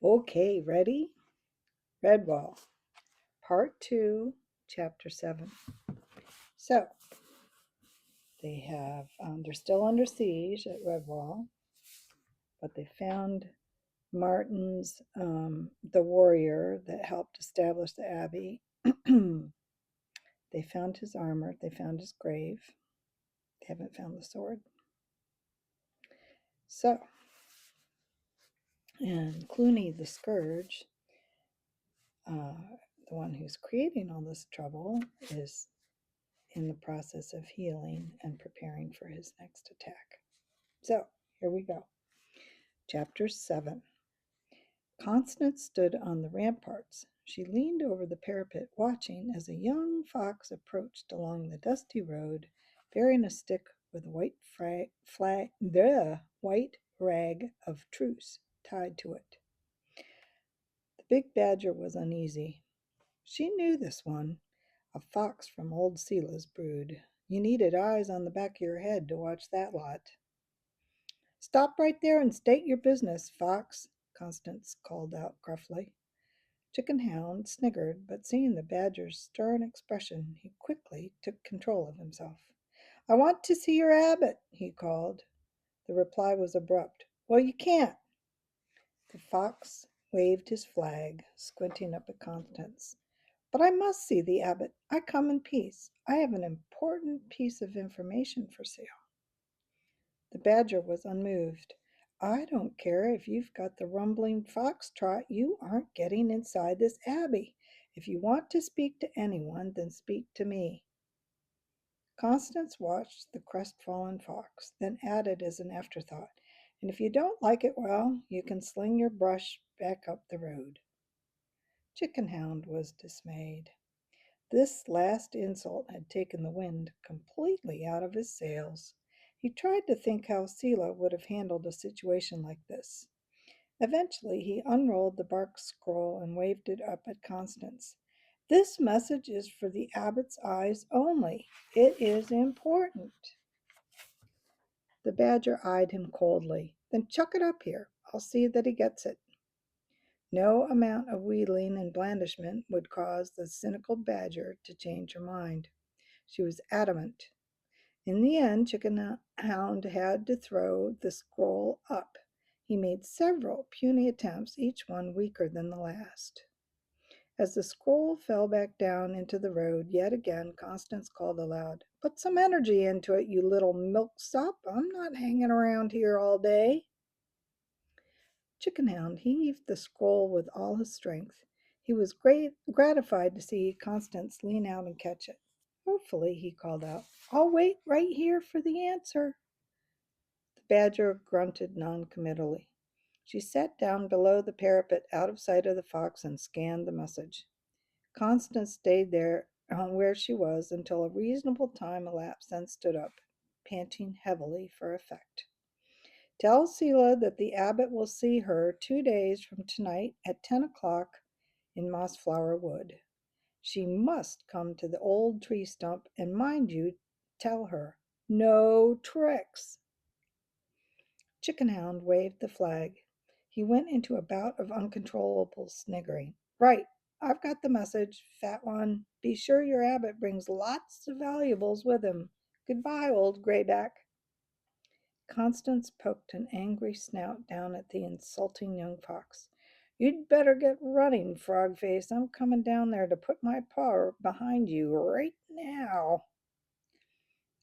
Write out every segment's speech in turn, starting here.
Okay, ready? Redwall, Part 2, Chapter 7. So, they're still under siege at Redwall, but they found the warrior that helped establish the abbey. They found his armor, they found his grave. They haven't found the sword. So, and Cluny the Scourge, uh, the one who's creating all this trouble, is in the process of healing and preparing for his next attack. So, here we go. Chapter 7. Constance stood on the ramparts. She leaned over the parapet, watching as a young fox approached along the dusty road, bearing a stick with a white rag of truce tied to it. The big badger was uneasy. She knew this one, a fox from old Sela's brood. You needed eyes on the back of your head to watch that lot. Stop right there and state your business, Fox, Constance called out gruffly. Chicken Hound sniggered, but seeing the badger's stern expression, he quickly took control of himself. I want to see your abbot, he called. The reply was abrupt. Well, you can't. The fox waved his flag, squinting up at Constance. But I must see the abbot. I come in peace. I have an important piece of information for sale. The badger was unmoved. I don't care if you've got the rumbling foxtrot, you aren't getting inside this abbey. If you want to speak to anyone, then speak to me. Constance watched the crestfallen fox, then added as an afterthought, and if you don't like it, well, you can sling your brush back up the road. Chickenhound was dismayed. This last insult had taken the wind completely out of his sails. He tried to think how Selah would have handled a situation like this. Eventually, he unrolled the bark scroll and waved it up at Constance. This message is for the abbot's eyes only. It is important. The badger eyed him coldly. Then chuck it up here. I'll see that he gets it. No amount of wheedling and blandishment would cause the cynical badger to change her mind. She was adamant. In the end, Chicken Hound had to throw the scroll up. He made several puny attempts, each one weaker than the last. As the scroll fell back down into the road, yet again Constance called aloud, Put some energy into it, you little milksop. I'm not hanging around here all day. Chickenhound heaved the scroll with all his strength. He was gratified to see Constance lean out and catch it. Hopefully, he called out, I'll wait right here for the answer. The badger grunted noncommittally. She sat down below the parapet out of sight of the fox and scanned the message. Constance stayed there where she was until a reasonable time elapsed, then stood up, panting heavily for effect. Tell Selah that the abbot will see her 2 days from tonight at 10 o'clock in Mossflower Wood. She must come to the old tree stump, and mind you, tell her, no tricks. Chickenhound waved the flag. He went into a bout of uncontrollable sniggering. Right, I've got the message, fat one. Be sure your abbot brings lots of valuables with him. Goodbye, old grayback. Constance poked an angry snout down at the insulting young fox. You'd better get running, Frogface. I'm coming down there to put my paw behind you right now.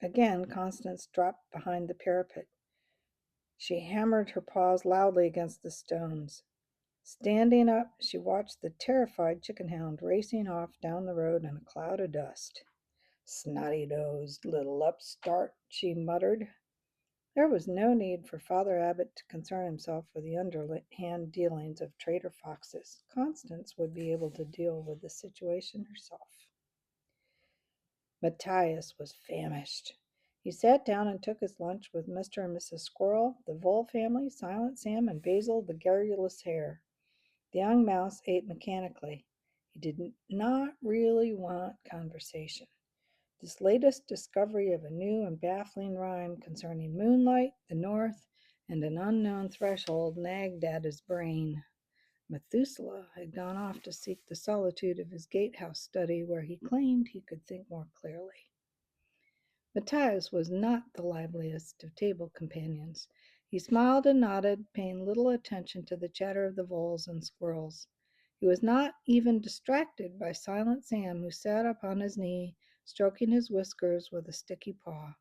Again, Constance dropped behind the parapet. She hammered her paws loudly against the stones. Standing up, she watched the terrified chickenhound racing off down the road in a cloud of dust. Snotty-nosed little upstart, she muttered. There was no need for Father Abbot to concern himself with the underhand dealings of traitor foxes. Constance would be able to deal with the situation herself. Matthias was famished. He sat down and took his lunch with Mr. and Mrs. Squirrel, the Vole family, Silent Sam, and Basil the garrulous hare. The young mouse ate mechanically. He did not really want conversation. This latest discovery of a new and baffling rhyme concerning moonlight, the north, and an unknown threshold nagged at his brain. Methuselah had gone off to seek the solitude of his gatehouse study, where he claimed he could think more clearly. Matthias was not the liveliest of table companions. He smiled and nodded, paying little attention to the chatter of the voles and squirrels. He was not even distracted by Silent Sam, who sat up on his knee, stroking his whiskers with a sticky paw.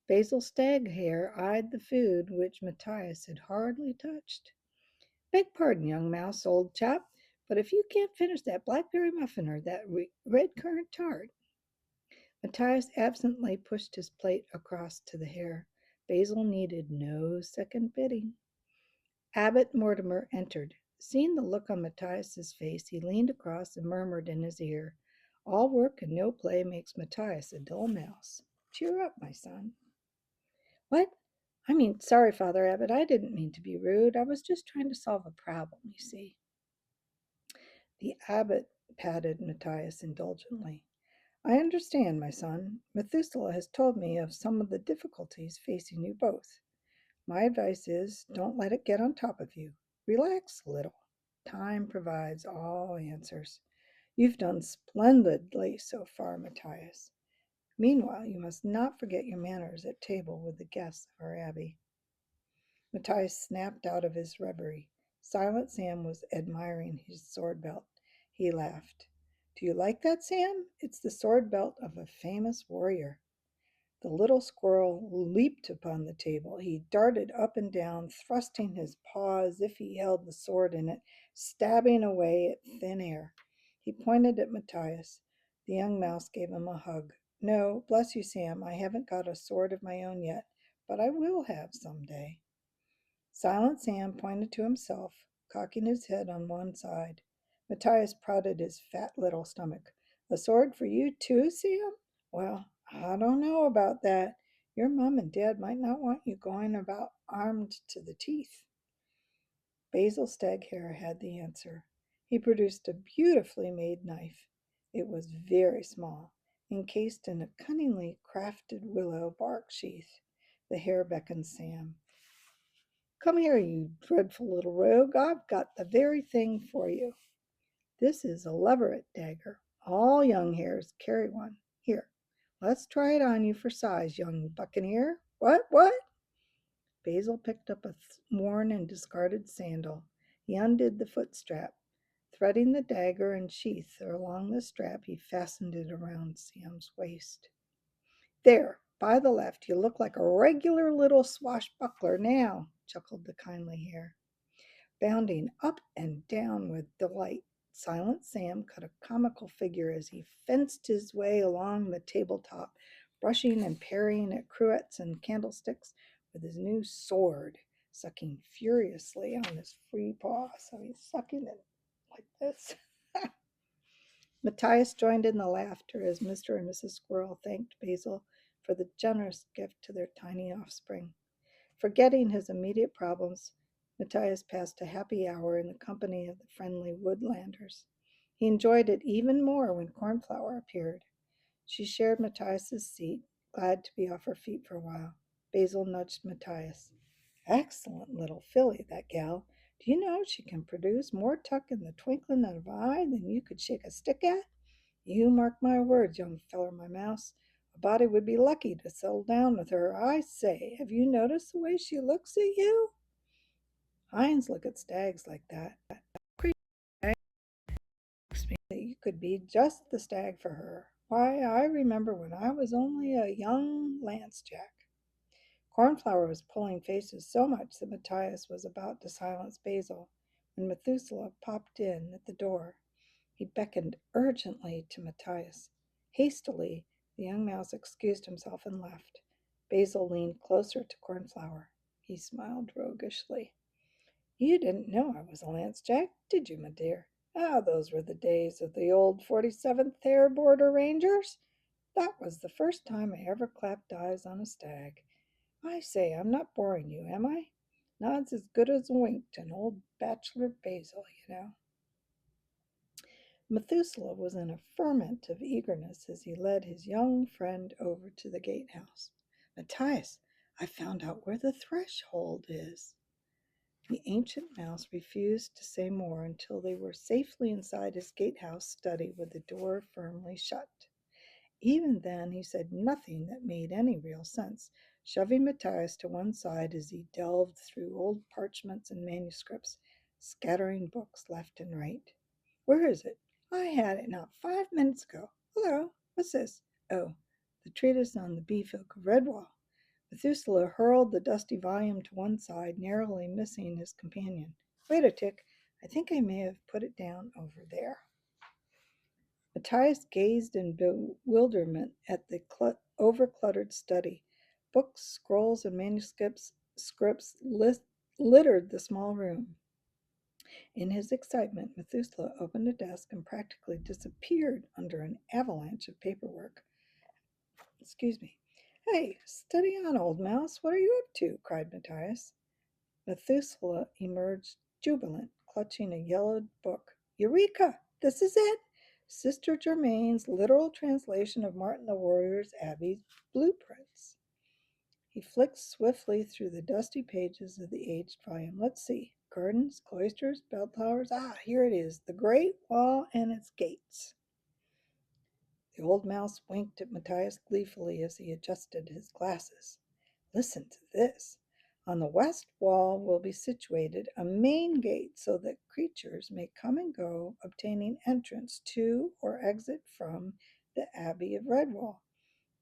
Basil Staghair eyed the food which Matthias had hardly touched. Beg pardon, young mouse, old chap, but if you can't finish that blackberry muffin or that red currant tart. Matthias absently pushed his plate across to the hare. Basil needed no second bidding. Abbot Mortimer entered. Seeing the look on Matthias's face, he leaned across and murmured in his ear, "All work and no play makes Matthias a dull mouse. Cheer up, my son." "What? Sorry, Father Abbot, I didn't mean to be rude. I was just trying to solve a problem, you see." The abbot patted Matthias indulgently. "I understand, my son. Methuselah has told me of some of the difficulties facing you both. My advice is, don't let it get on top of you. Relax a little. Time provides all answers. You've done splendidly so far, Matthias. Meanwhile, you must not forget your manners at table with the guests of our abbey." Matthias snapped out of his reverie. Silent Sam was admiring his sword belt. He laughed. "Do you like that, Sam? It's the sword belt of a famous warrior." The little squirrel leaped upon the table. He darted up and down, thrusting his paw as if he held the sword in it, stabbing away at thin air. He pointed at Matthias. The young mouse gave him a hug. "No, bless you, Sam, I haven't got a sword of my own yet, but I will have some day." Silent Sam pointed to himself, cocking his head on one side. Matthias prodded his fat little stomach. "A sword for you too, Sam? Well, I don't know about that. Your mom and dad might not want you going about armed to the teeth." Basil Staghair had the answer. He produced a beautifully made knife. It was very small, encased in a cunningly crafted willow bark sheath. The hare beckoned Sam. "Come here, you dreadful little rogue. I've got the very thing for you. This is a leveret dagger. All young hares carry one. Here, let's try it on you for size, young buccaneer. What?" Basil picked up a worn and discarded sandal. He undid the foot strap. Threading the dagger and sheath along the strap, he fastened it around Sam's waist. "There, by the left, you look like a regular little swashbuckler now," chuckled the kindly hare. Bounding up and down with delight, Silent Sam cut a comical figure as he fenced his way along the tabletop, brushing and parrying at cruets and candlesticks with his new sword, sucking furiously on his free paw. So he's sucking it like this. Matthias joined in the laughter as Mr. and Mrs. Squirrel thanked Basil for the generous gift to their tiny offspring. Forgetting his immediate problems, Matthias passed a happy hour in the company of the friendly woodlanders. He enjoyed it even more when Cornflower appeared. She shared Matthias's seat, glad to be off her feet for a while. Basil nudged Matthias. "Excellent little filly, that gal. Do you know she can produce more tuck in the twinkling of an eye than you could shake a stick at? You mark my words, young feller, my mouse. A body would be lucky to settle down with her. I say, have you noticed the way she looks at you?" "Hinds look at stags like that. Creepy stag makes me that you could be just the stag for her. Why, I remember when I was only a young lance jack." Cornflower was pulling faces so much that Matthias was about to silence Basil when Methuselah popped in at the door. He beckoned urgently to Matthias. Hastily, the young mouse excused himself and left. Basil leaned closer to Cornflower. He smiled roguishly. "You didn't know I was a Lance Jack, did you, my dear? Ah, those were the days of the old 47th Air Border Rangers. That was the first time I ever clapped eyes on a stag. I say, I'm not boring you, am I? Nod's as good as a wink to an old bachelor Basil, you know." Methuselah was in a ferment of eagerness as he led his young friend over to the gatehouse. "Matthias, I found out where the threshold is." The ancient mouse refused to say more until they were safely inside his gatehouse study with the door firmly shut. Even then, he said nothing that made any real sense, shoving Matthias to one side as he delved through old parchments and manuscripts, scattering books left and right. Where is it? I had it not 5 minutes ago. Hello, what's this? Oh, the treatise on the beef ilk of Redwall. Methuselah hurled the dusty volume to one side, narrowly missing his companion. Wait a tick. I think I may have put it down over there. Matthias gazed in bewilderment at the over-cluttered study. Books, scrolls, and manuscripts littered the small room. In his excitement, Methuselah opened a desk and practically disappeared under an avalanche of paperwork. Excuse me. Hey, steady on, old mouse. What are you up to? Cried Matthias. Methuselah emerged jubilant, clutching a yellowed book. Eureka! This is it! Sister Germain's literal translation of Martin the Warrior's Abbey's blueprints. He flicked swiftly through the dusty pages of the aged volume. Let's see. Gardens, cloisters, bell towers. Ah, here it is. The Great Wall and its gates. The old mouse winked at Matthias gleefully as he adjusted his glasses. Listen to this. On the west wall will be situated a main gate so that creatures may come and go, obtaining entrance to or exit from the Abbey of Redwall.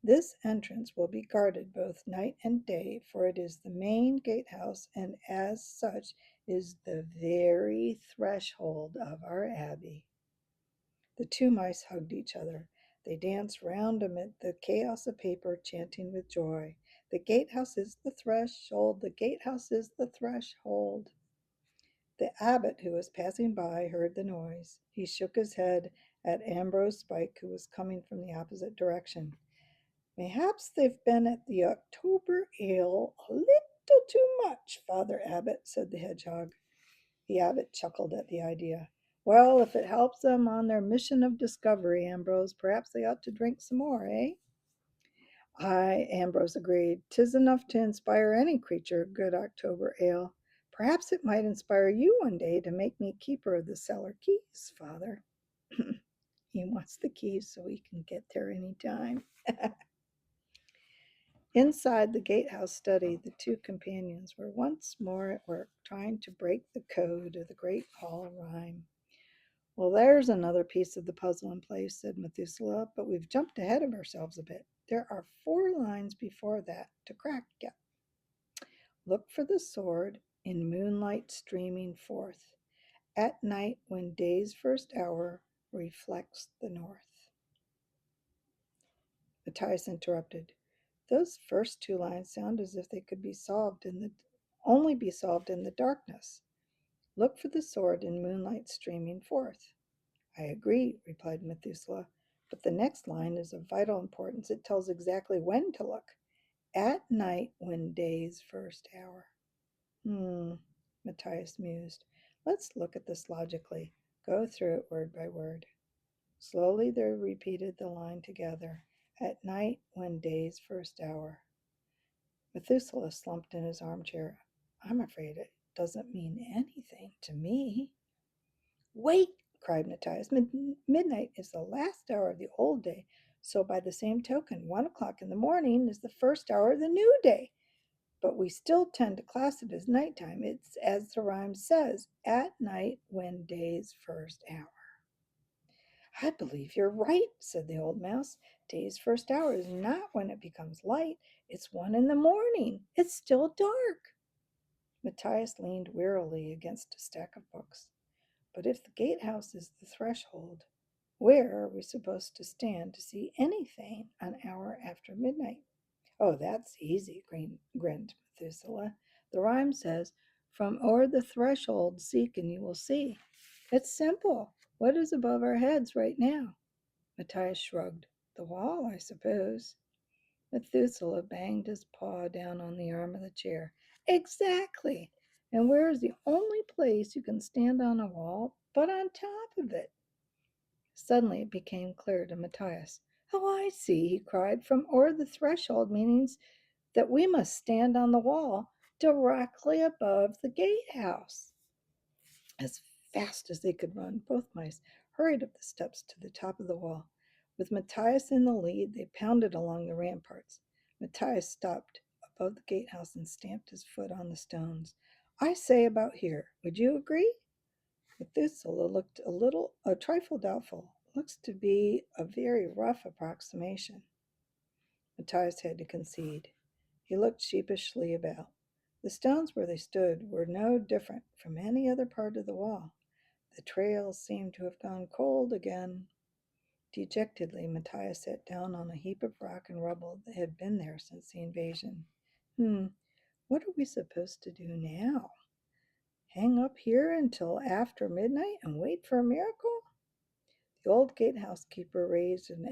This entrance will be guarded both night and day, for it is the main gatehouse and as such is the very threshold of our abbey. The two mice hugged each other. They danced round amid the chaos of paper, chanting with joy. The gatehouse is the threshold, the gatehouse is the threshold. The abbot, who was passing by, heard the noise. He shook his head at Ambrose Spike, who was coming from the opposite direction. Mayhaps they've been at the October ale a little too much, Father Abbot, said the hedgehog. The abbot chuckled at the idea. Well, if it helps them on their mission of discovery, Ambrose, perhaps they ought to drink some more, eh? Aye, Ambrose agreed. 'Tis enough to inspire any creature, good October ale. Perhaps it might inspire you one day to make me keeper of the cellar keys, Father. He wants the keys so he can get there any time. Inside the gatehouse study, the two companions were once more at work, trying to break the code of the Great Hall rhyme. Well, there's another piece of the puzzle in place, said Methuselah, but we've jumped ahead of ourselves a bit. There are 4 lines before that to crack yet. Look for the sword in moonlight streaming forth, at night when day's first hour reflects the north. Matthias interrupted. Those first 2 lines sound as if they could be solved only be solved in the darkness. Look for the sword in moonlight streaming forth. I agree, replied Methuselah, but the next line is of vital importance. It tells exactly when to look. At night when day's first hour. Matthias mused. Let's look at this logically. Go through it word by word. Slowly they repeated the line together. At night when day's first hour. Methuselah slumped in his armchair. I'm afraid it doesn't mean anything to me. Wait, cried Matthias. Midnight is the last hour of the old day, so by the same token, 1 o'clock in the morning is the first hour of the new day. But we still tend to class it as nighttime. It's as the rhyme says, at night when day's first hour. I believe you're right, said the old mouse. Day's first hour is not when it becomes light. It's 1 in the morning. It's still dark. Matthias leaned wearily against a stack of books. But if the gatehouse is the threshold, where are we supposed to stand to see anything an hour after midnight? Oh, that's easy, grinned Methuselah. The rhyme says, from o'er the threshold seek and you will see. It's simple. What is above our heads right now? Matthias shrugged. The wall, I suppose. Methuselah banged his paw down on the arm of the chair. Exactly. And where is the only place you can stand on a wall but on top of it? Suddenly it became clear to Matthias. Oh, I see, he cried. From o'er the threshold means that we must stand on the wall directly above the gatehouse. As fast as they could run, both mice hurried up the steps to the top of the wall. With Matthias in the lead, they pounded along the ramparts. Matthias stopped above the gatehouse and stamped his foot on the stones. I say about here. Would you agree? Methuselah looked a trifle doubtful. Looks to be a very rough approximation. Matthias had to concede. He looked sheepishly about. The stones where they stood were no different from any other part of the wall. The trails seemed to have gone cold again. Dejectedly, Matthias sat down on a heap of rock and rubble that had been there since the invasion. What are we supposed to do now? Hang up here until after midnight and wait for a miracle? The old gatehouse keeper raised an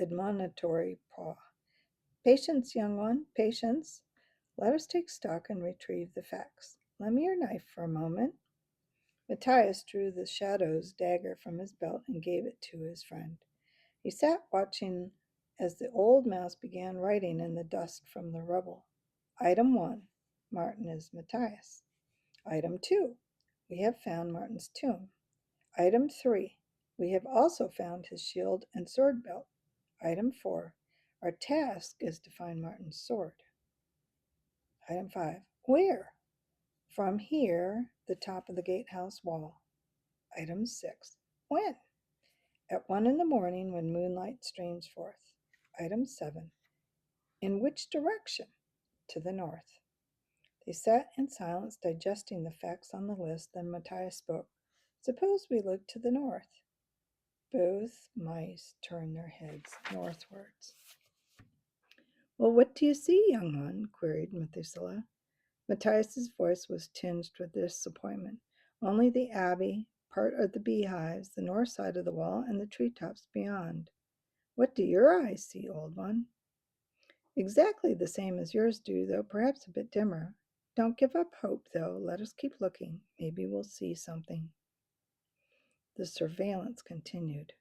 admonitory paw. Patience, young one, patience. Let us take stock and retrieve the facts. Lend me your knife for a moment. Matthias drew the shadow's dagger from his belt and gave it to his friend. He sat watching as the old mouse began writing in the dust from the rubble. Item 1. Martin is Matthias. Item 2. We have found Martin's tomb. Item 3. We have also found his shield and sword belt. Item 4. Our task is to find Martin's sword. Item 5. Where? From here, the top of the gatehouse wall. Item 6. When? At 1 in the morning when moonlight streams forth. Item 7. In which direction? To the north. They sat in silence, digesting the facts on the list. Then Matthias spoke. Suppose we look to the north. Both mice turned their heads northwards. Well, what do you see, young one? Queried Methuselah. Matthias's voice was tinged with disappointment. Only the abbey, part of the beehives, the north side of the wall, and the treetops beyond. What do your eyes see, old one? Exactly the same as yours do, though perhaps a bit dimmer. Don't give up hope, though. Let us keep looking. Maybe we'll see something. The surveillance continued.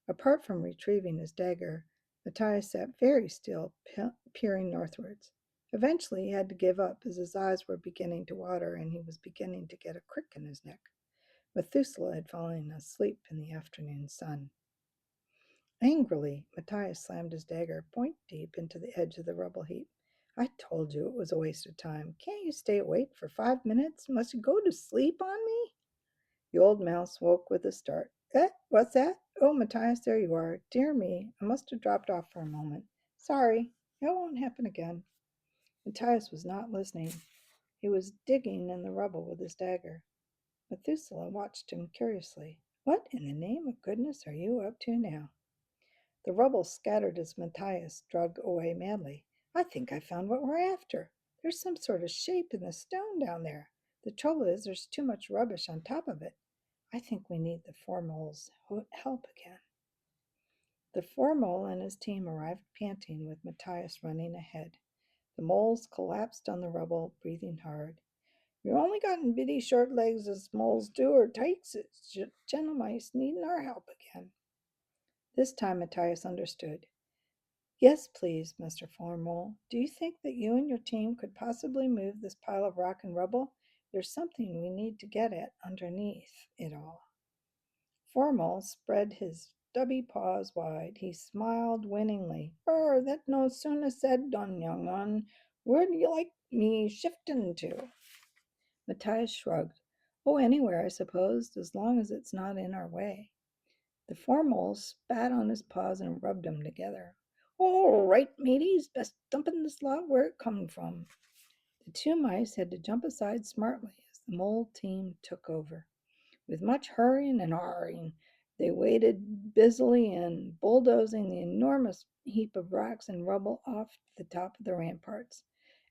Apart from retrieving his dagger, Matthias sat very still, peering northwards. Eventually, he had to give up as his eyes were beginning to water and he was beginning to get a crick in his neck. Methuselah had fallen asleep in the afternoon sun. Angrily, Matthias slammed his dagger point deep into the edge of the rubble heap. I told you it was a waste of time. Can't you stay awake for 5 minutes? Must you go to sleep on me? The old mouse woke with a start. What's that? Oh, Matthias, there you are. Dear me, I must have dropped off for a moment. Sorry, it won't happen again. Matthias was not listening. He was digging in the rubble with his dagger. Methuselah watched him curiously. What in the name of goodness are you up to now? The rubble scattered as Matthias dug away madly. I think I found what we're after. There's some sort of shape in the stone down there. The trouble is, there's too much rubbish on top of it. I think we need the foremole's help again. The foremole and his team arrived panting, with Matthias running ahead. The moles collapsed on the rubble, breathing hard. You only got bitty short legs as moles do, or tykes. It's gentle mice needing our help again. This time Matthias understood. Yes, please, Mr. Formole. Do you think that you and your team could possibly move this pile of rock and rubble? There's something we need to get at underneath it all. Formole spread his stubby paws wide. He smiled winningly. That no sooner said done, young un. Where'd you like me shifting to? Matthias shrugged. Oh, anywhere, I suppose, as long as it's not in our way. The foremole spat on his paws and rubbed them together. All right, mateys, best dumpin' this lot where it come from. The two mice had to jump aside smartly as the mole team took over. With much hurrying and hawing, they waded busily in, bulldozing the enormous heap of rocks and rubble off the top of the ramparts.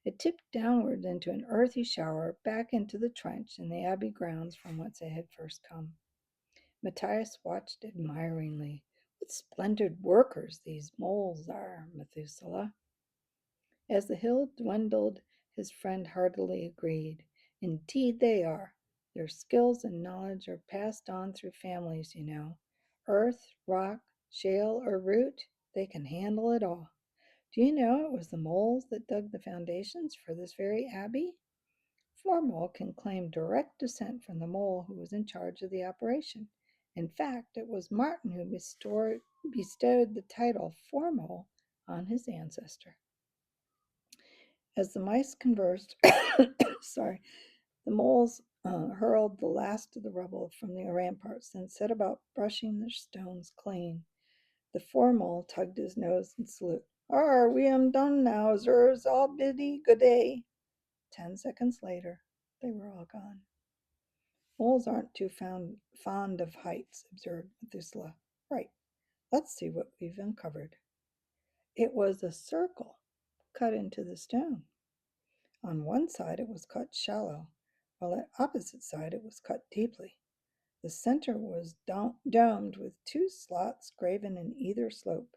It tipped downwards into an earthy shower, back into the trench in the abbey grounds from whence it had first come. Matthias watched admiringly. What splendid workers these moles are, Methuselah. As the hill dwindled, his friend heartily agreed. Indeed they are. Their skills and knowledge are passed on through families, you know. Earth, rock, shale, or root, they can handle it all. Do you know it was the moles that dug the foundations for this very abbey? Formal can claim direct descent from the mole who was in charge of the operation. In fact, it was Martin who bestowed the title Formal on his ancestor. As the mice conversed, sorry, the moles hurled the last of the rubble from the ramparts, then set about brushing the stones clean. The Formal tugged his nose in salute. We am done now, sirs. All biddy good day. 10 seconds later, they were all gone. Moles aren't too fond of heights, observed Methuselah. Right. Let's see what we've uncovered. It was a circle cut into the stone. On one side it was cut shallow, while at opposite side it was cut deeply. The center was domed with 2 slots graven in either slope.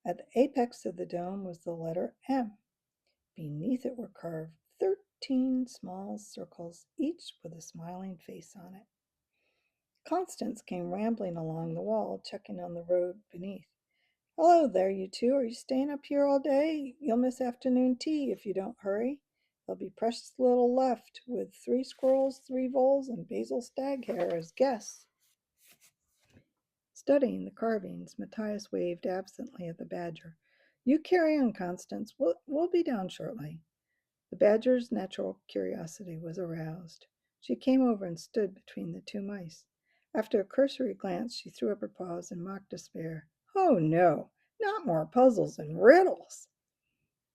At the apex of the dome was the letter M. Beneath it were carved 13 small circles, each with a smiling face on it. Constance came rambling along the wall, checking on the road beneath. Hello there, you two. Are you staying up here all day? You'll miss afternoon tea if you don't hurry. There'll be precious little left, with 3 squirrels, 3 voles, and Basil Staghair as guests. Studying the carvings, Matthias waved absently at the badger. You carry on, Constance. We'll be down shortly. The badger's natural curiosity was aroused. She came over and stood between the 2 mice. After a cursory glance, she threw up her paws in mock despair. Oh, no, not more puzzles and riddles.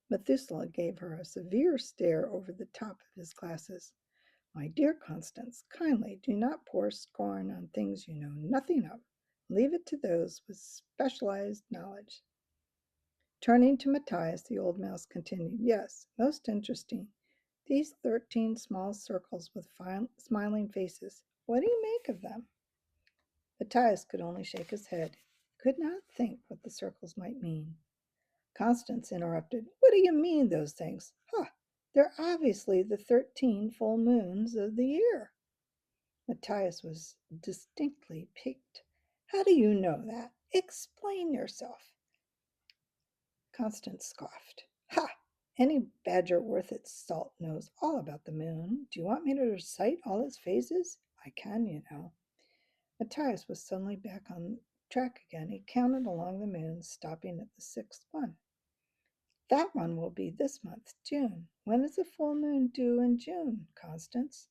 Methuselah gave her a severe stare over the top of his glasses. My dear Constance, kindly do not pour scorn on things you know nothing of. Leave it to those with specialized knowledge. Turning to Matthias, the old mouse continued, Yes, most interesting. These 13 small circles with smiling faces. What do you make of them? Matthias could only shake his head. He could not think what the circles might mean. Constance interrupted. What do you mean, those things? They're obviously the 13 full moons of the year. Matthias was distinctly piqued. How do you know that? Explain yourself. Constance scoffed. Any badger worth its salt knows all about the moon. Do you want me to recite all its phases? I can, you know. Matthias was suddenly back on track again. He counted along the moons, stopping at the 6th one. That one will be this month, June. When is the full moon due in June, Constance?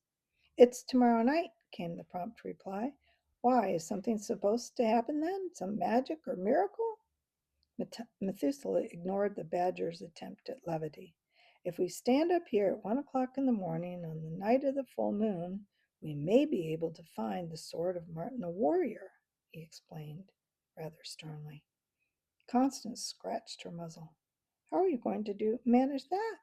It's tomorrow night, came the prompt reply. Why, is something supposed to happen then? Some magic or miracle? Methuselah ignored the badger's attempt at levity. If we stand up here at 1 o'clock in the morning on the night of the full moon, we may be able to find the sword of Martin the warrior, he explained rather sternly. Constance scratched her muzzle. How are you going to manage that?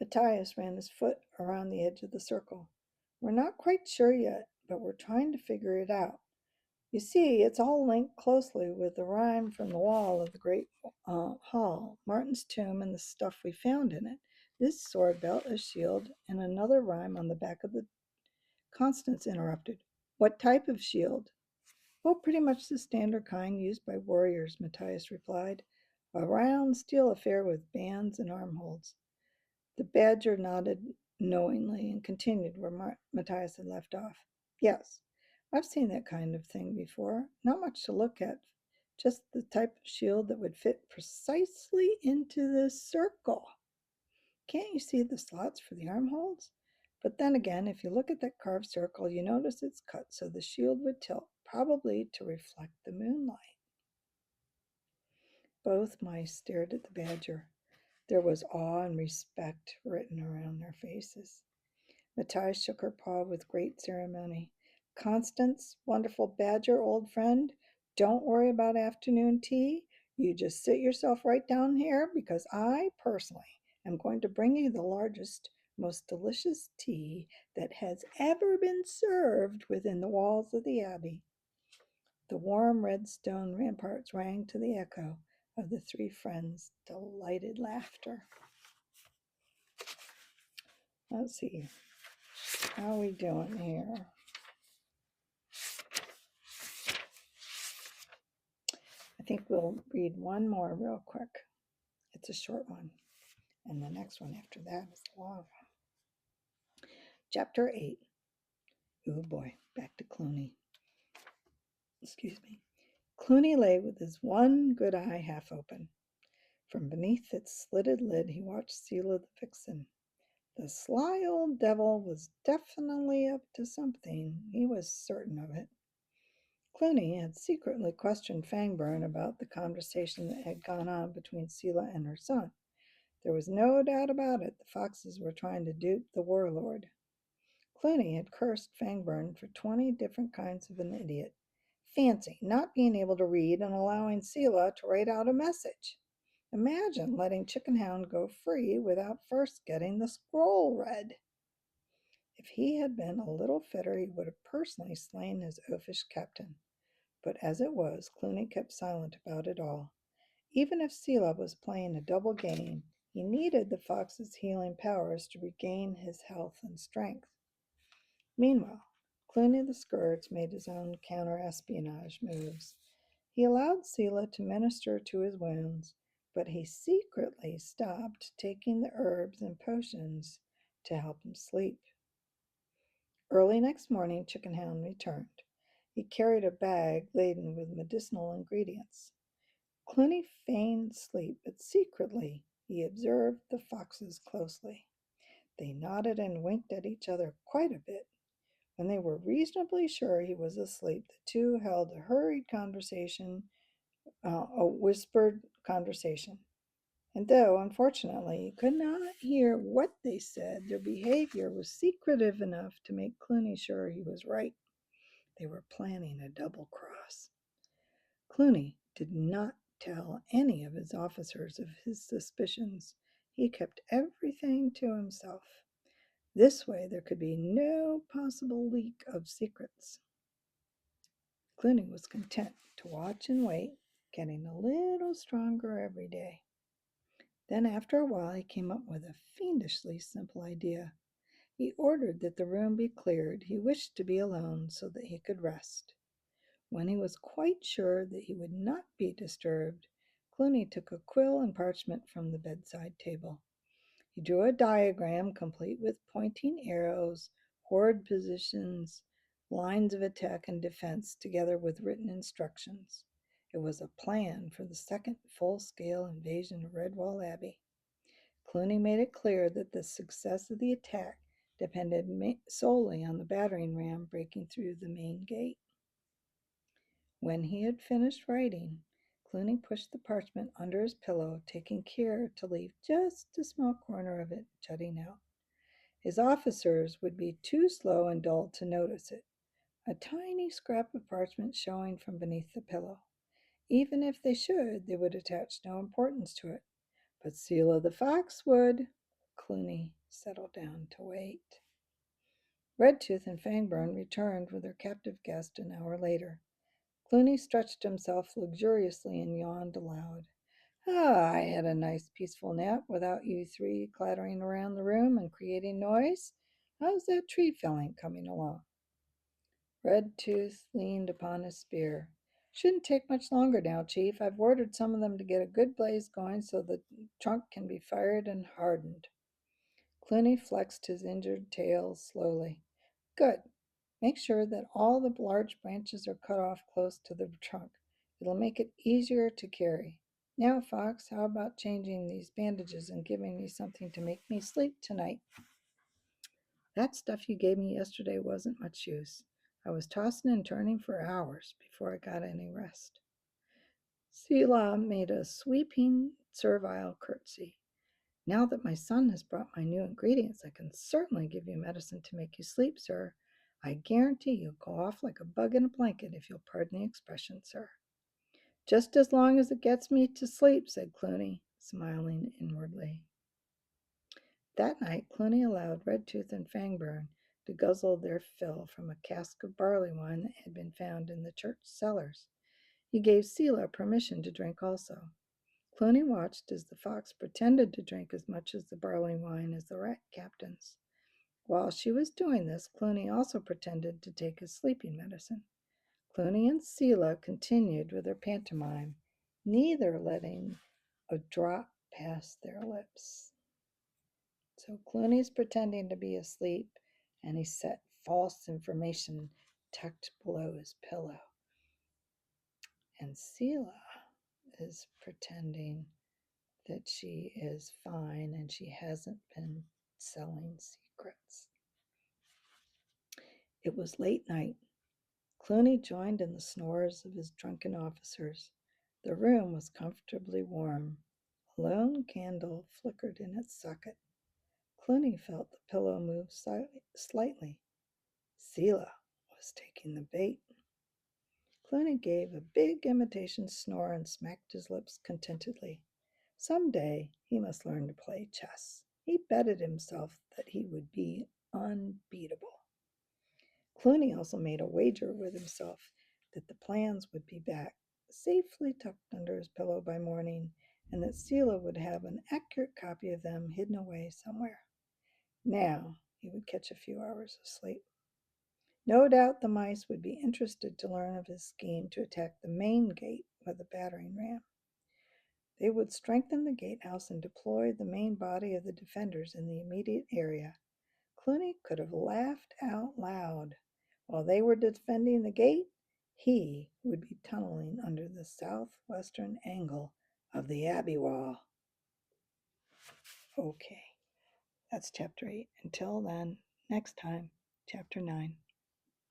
Matthias ran his foot around the edge of the circle. We're not quite sure yet, but we're trying to figure it out. You see, it's all linked closely with the rhyme from the wall of the great hall, Martin's tomb, and the stuff we found in it. This sword belt, a shield, and another rhyme on the back of the... Constance interrupted. What type of shield? Well, pretty much the standard kind used by warriors, Matthias replied. A round steel affair with bands and armholes. The badger nodded knowingly and continued where Matthias had left off. Yes, I've seen that kind of thing before. Not much to look at, just the type of shield that would fit precisely into the circle. Can't you see the slots for the armholes? But then again, if you look at that carved circle, you notice it's cut so the shield would tilt, probably to reflect the moonlight. Both mice stared at the badger. There was awe and respect written around their faces. Matthias shook her paw with great ceremony. Constance, wonderful badger, old friend, don't worry about afternoon tea. You just sit yourself right down here because I, personally, am going to bring you the largest, most delicious tea that has ever been served within the walls of the abbey. The warm red stone ramparts rang to the echo of the 3 friends' delighted laughter. Let's see. How are we doing here? I think we'll read one more real quick. It's a short one, and the next one after that is a long one. Chapter 8. Oh boy, back to Cluny. Excuse me. Cluny lay with his one good eye half open. From beneath its slitted lid he watched Selah the vixen. The sly old devil was definitely up to something. He was certain of it. Cluny had secretly questioned Fangburn about the conversation that had gone on between Selah and her son. There was no doubt about it, the foxes were trying to dupe the warlord. Cluny had cursed Fangburn for 20 different kinds of an idiot. Fancy not being able to read and allowing Selah to write out a message. Imagine letting Chickenhound go free without first getting the scroll read. If he had been a little fitter, he would have personally slain his oafish captain. But as it was, Cluny kept silent about it all. Even if Selah was playing a double game, he needed the fox's healing powers to regain his health and strength. Meanwhile, Cluny the Scourge made his own counter-espionage moves. He allowed Selah to minister to his wounds, but he secretly stopped taking the herbs and potions to help him sleep. Early next morning, Chickenhound returned. He carried a bag laden with medicinal ingredients. Cluny feigned sleep, but secretly he observed the foxes closely. They nodded and winked at each other quite a bit. When they were reasonably sure he was asleep, the two held a hurried conversation, a whispered conversation. And though, unfortunately, he could not hear what they said, their behavior was secretive enough to make Cluny sure he was right. They were planning a double cross. Cluny did not tell any of his officers of his suspicions. He kept everything to himself. This way there could be no possible leak of secrets. Cluny was content to watch and wait, getting a little stronger every day. Then after a while he came up with a fiendishly simple idea. He ordered that the room be cleared. He wished to be alone so that he could rest. When he was quite sure that he would not be disturbed, Cluny took a quill and parchment from the bedside table. He drew a diagram complete with pointing arrows, horde positions, lines of attack and defense, together with written instructions. It was a plan for the second full-scale invasion of Redwall Abbey. Cluny made it clear that the success of the attack depended solely on the battering ram breaking through the main gate. When he had finished writing, Cluny pushed the parchment under his pillow, taking care to leave just a small corner of it jutting out. His officers would be too slow and dull to notice it, a tiny scrap of parchment showing from beneath the pillow. Even if they should, they would attach no importance to it. But Selah the fox would. Cluny settled down to wait. Redtooth and Fangburn returned with their captive guest an hour later. Cluny stretched himself luxuriously and yawned aloud. Ah, I had a nice peaceful nap without you three clattering around the room and creating noise. How's that tree felling coming along? Redtooth leaned upon his spear. Shouldn't take much longer now, Chief. I've ordered some of them to get a good blaze going so the trunk can be fired and hardened. Cluny flexed his injured tail slowly. Good. Make sure that all the large branches are cut off close to the trunk. It'll make it easier to carry. Now, Fox, how about changing these bandages and giving me something to make me sleep tonight? That stuff you gave me yesterday wasn't much use. I was tossing and turning for hours before I got any rest. Selah made a sweeping, servile curtsy. Now that my son has brought my new ingredients, I can certainly give you medicine to make you sleep, sir. I guarantee you'll go off like a bug in a blanket, if you'll pardon the expression, sir. Just as long as it gets me to sleep, said Cluny, smiling inwardly. That night, Cluny allowed Redtooth and Fangburn to guzzle their fill from a cask of barley wine that had been found in the church cellars. He gave Selah permission to drink also. Cluny watched as the fox pretended to drink as much of the barley wine as the rat captains. While she was doing this, Cluny also pretended to take his sleeping medicine. Cluny and Selah continued with their pantomime neither letting a drop pass their lips. So Clooney's pretending to be asleep, and he set false information tucked below his pillow. And Selah is pretending that she is fine and she hasn't been selling secrets. It was late night. Cluny joined in the snores of his drunken officers. The room was comfortably warm. A lone candle flickered in its socket. Cluny felt the pillow move slightly. Selah was taking the bait. Cluny gave a big imitation snore and smacked his lips contentedly. Some day he must learn to play chess. He betted himself that he would be unbeatable. Cluny also made a wager with himself that the plans would be back, safely tucked under his pillow by morning, and that Selah would have an accurate copy of them hidden away somewhere. Now he would catch a few hours of sleep. No doubt the mice would be interested to learn of his scheme to attack the main gate with a battering ram. They would strengthen the gatehouse and deploy the main body of the defenders in the immediate area. Cluny could have laughed out loud. While they were defending the gate, he would be tunneling under the southwestern angle of the Abbey wall. Okay, that's chapter 8. Until then, next time, chapter 9.